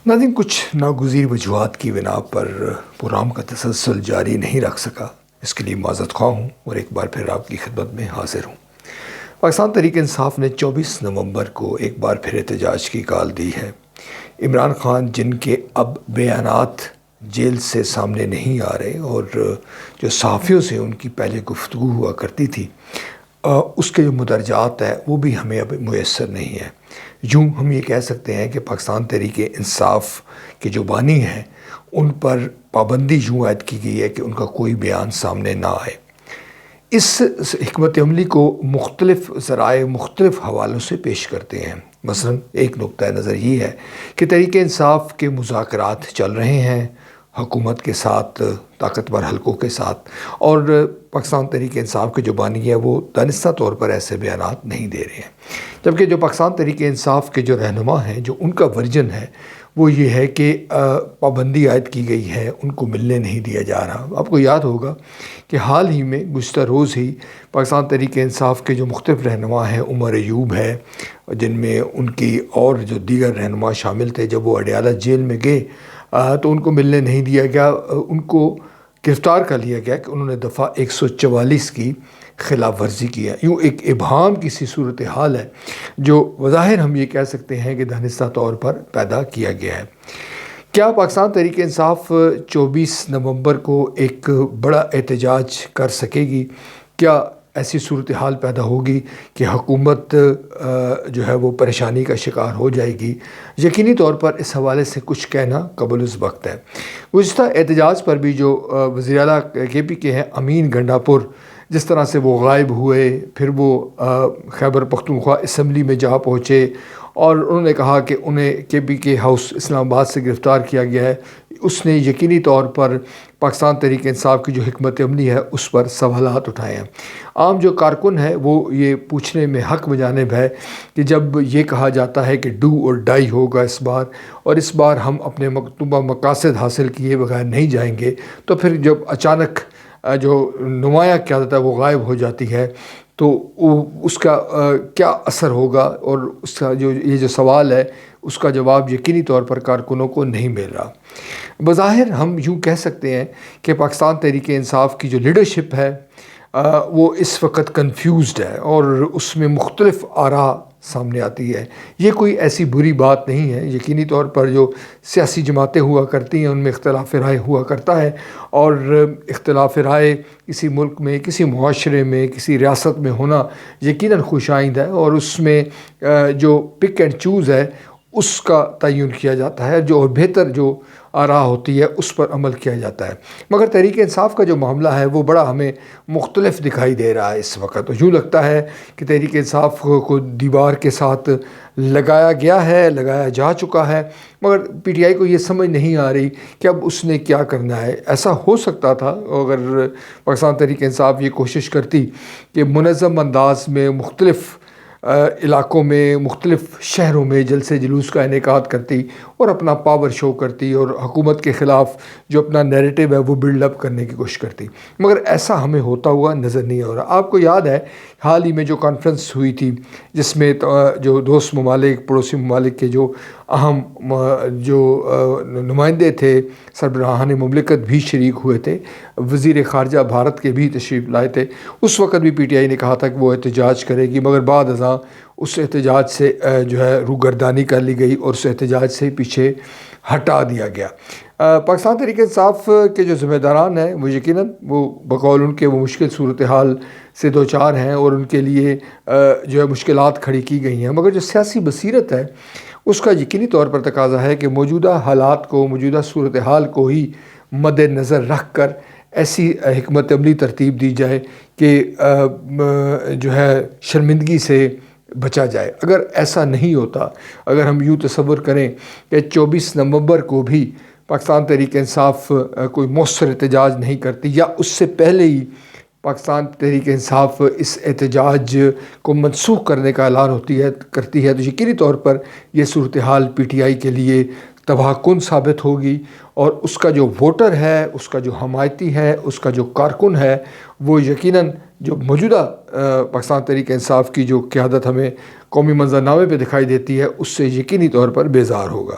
ناظرین، کچھ ناگزیر وجوہات کی بنا پر پروگرام کا تسلسل جاری نہیں رکھ سکا، اس کے لیے معذرت خواہ ہوں اور ایک بار پھر آپ کی خدمت میں حاضر ہوں۔ پاکستان تحریک انصاف نے 24 نومبر کو ایک بار پھر احتجاج کی کال دی ہے۔ عمران خان، جن کے اب بیانات جیل سے سامنے نہیں آ رہے اور جو صحافیوں سے ان کی پہلے گفتگو ہوا کرتی تھی، اس کے جو مدرجات ہیں وہ بھی ہمیں اب میسر نہیں ہے۔ یوں ہم یہ کہہ سکتے ہیں کہ پاکستان تحریک انصاف کے جو بانی ہیں ان پر پابندی یوں عائد کی گئی ہے کہ ان کا کوئی بیان سامنے نہ آئے۔ اس حکمت عملی کو مختلف ذرائع مختلف حوالوں سے پیش کرتے ہیں۔ مثلا ایک نقطہ نظر یہ ہے کہ تحریک انصاف کے مذاکرات چل رہے ہیں حکومت کے ساتھ، طاقتور حلقوں کے ساتھ، اور پاکستان تحریک انصاف کے جو بانی ہے وہ دانستہ طور پر ایسے بیانات نہیں دے رہے ہیں، جبکہ جو پاکستان تحریک انصاف کے جو رہنما ہیں، جو ان کا ورژن ہے وہ یہ ہے کہ پابندی عائد کی گئی ہے، ان کو ملنے نہیں دیا جا رہا۔ آپ کو یاد ہوگا کہ حال ہی میں گزشتہ روز ہی پاکستان تحریک انصاف کے جو مختلف رہنما ہیں، عمر ایوب ہے، جن میں ان کی اور جو دیگر رہنما شامل تھے، جب وہ اڈیالہ جیل میں گئے تو ان کو ملنے نہیں دیا گیا، ان کو گرفتار کر لیا گیا کہ انہوں نے دفعہ 144 کی خلاف ورزی کی ہے۔ یوں ایک ابہام کی سی صورتحال ہے جو بظاہر ہم یہ کہہ سکتے ہیں کہ دانستہ طور پر پیدا کیا گیا ہے۔ کیا پاکستان تحریک انصاف 24 نومبر کو ایک بڑا احتجاج کر سکے گی؟ کیا ایسی صورتحال پیدا ہوگی کہ حکومت جو ہے وہ پریشانی کا شکار ہو جائے گی؟ یقینی طور پر اس حوالے سے کچھ کہنا قبل از وقت ہے۔ گزشتہ احتجاج پر بھی جو وزیر اعلیٰ KP کے ہیں امین گنڈاپور، جس طرح سے وہ غائب ہوئے، پھر وہ خیبر پختونخوا اسمبلی میں جا پہنچے اور انہوں نے کہا کہ انہیں KP کے ہاؤس اسلام آباد سے گرفتار کیا گیا ہے، اس نے یقینی طور پر پاکستان تحریک انصاف کی جو حکمت عملی ہے اس پر سوالات اٹھائے ہیں۔ عام جو کارکن ہے وہ یہ پوچھنے میں حق بجانب ہے کہ جب یہ کہا جاتا ہے کہ ڈو اور ڈائی ہوگا اس بار، اور اس بار ہم اپنے مکتوبہ مقاصد حاصل کیے بغیر نہیں جائیں گے، تو پھر جب اچانک جو نمایاں قیادت ہے وہ غائب ہو جاتی ہے تو اس کا کیا اثر ہوگا، اور اس کا یہ جو سوال ہے اس کا جواب یقینی طور پر کارکنوں کو نہیں مل رہا۔ بظاہر ہم یوں کہہ سکتے ہیں کہ پاکستان تحریک انصاف کی جو لیڈرشپ ہے وہ اس وقت کنفیوزڈ ہے اور اس میں مختلف آراء سامنے آتی ہے۔ یہ کوئی ایسی بری بات نہیں ہے، یقینی طور پر جو سیاسی جماعتیں ہوا کرتی ہیں ان میں اختلاف رائے ہوا کرتا ہے، اور اختلاف رائے کسی ملک میں، کسی معاشرے میں، کسی ریاست میں ہونا یقیناً خوش آئند ہے، اور اس میں جو پک اینڈ چوز ہے اس کا تعین کیا جاتا ہے، جو بہتر جو آراء ہوتی ہے اس پر عمل کیا جاتا ہے۔ مگر تحریک انصاف کا جو معاملہ ہے وہ بڑا ہمیں مختلف دکھائی دے رہا ہے اس وقت، یوں لگتا ہے کہ تحریک انصاف کو دیوار کے ساتھ لگایا گیا ہے، لگایا جا چکا ہے، مگر PTI کو یہ سمجھ نہیں آ رہی کہ اب اس نے کیا کرنا ہے۔ ایسا ہو سکتا تھا اگر پاکستان تحریک انصاف یہ کوشش کرتی کہ منظم انداز میں مختلف علاقوں میں، مختلف شہروں میں جلسے جلوس کا انعقاد کرتی اور اپنا پاور شو کرتی اور حکومت کے خلاف جو اپنا نیریٹو ہے وہ بلڈ اپ کرنے کی کوشش کرتی، مگر ایسا ہمیں ہوتا ہوا نظر نہیں آ رہا۔ آپ کو یاد ہے حال ہی میں جو کانفرنس ہوئی تھی جس میں جو دوست ممالک، پڑوسی ممالک کے جو اہم جو نمائندے تھے، سربراہان مملکت بھی شریک ہوئے تھے، وزیر خارجہ بھارت کے بھی تشریف لائے تھے، اس وقت بھی PTI نے کہا تھا کہ وہ احتجاج کرے گی، مگر بعد ازاں اس احتجاج سے جو ہے روگردانی کر لی گئی اور اس احتجاج سے پیچھے ہٹا دیا گیا۔ پاکستان تحریک انصاف کے جو ذمہ داران ہیں وہ یقیناً وہ بقول ان کے وہ مشکل صورتحال سے دوچار ہیں اور ان کے لیے جو ہے مشکلات کھڑی کی گئی ہیں، مگر جو سیاسی بصیرت ہے اس کا یقینی طور پر تقاضا ہے کہ موجودہ حالات کو، موجودہ صورتحال کو ہی مد نظر رکھ کر ایسی حکمت عملی ترتیب دی جائے کہ جو ہے شرمندگی سے بچا جائے۔ اگر ایسا نہیں ہوتا، اگر ہم یوں تصور کریں کہ 24 نومبر کو بھی پاکستان تحریک انصاف کوئی مؤثر احتجاج نہیں کرتی، یا اس سے پہلے ہی پاکستان تحریک انصاف اس احتجاج کو منسوخ کرنے کا اعلان کرتی ہے، تو یقینی طور پر یہ صورتحال PTI کے لیے تباہ کن ثابت ہوگی، اور اس کا جو ووٹر ہے، اس کا جو حمایتی ہے، اس کا جو کارکن ہے، وہ یقیناً جو موجودہ پاکستان تحریک انصاف کی جو قیادت ہمیں قومی منظرنامے پہ دکھائی دیتی ہے اس سے یقینی طور پر بیزار ہوگا۔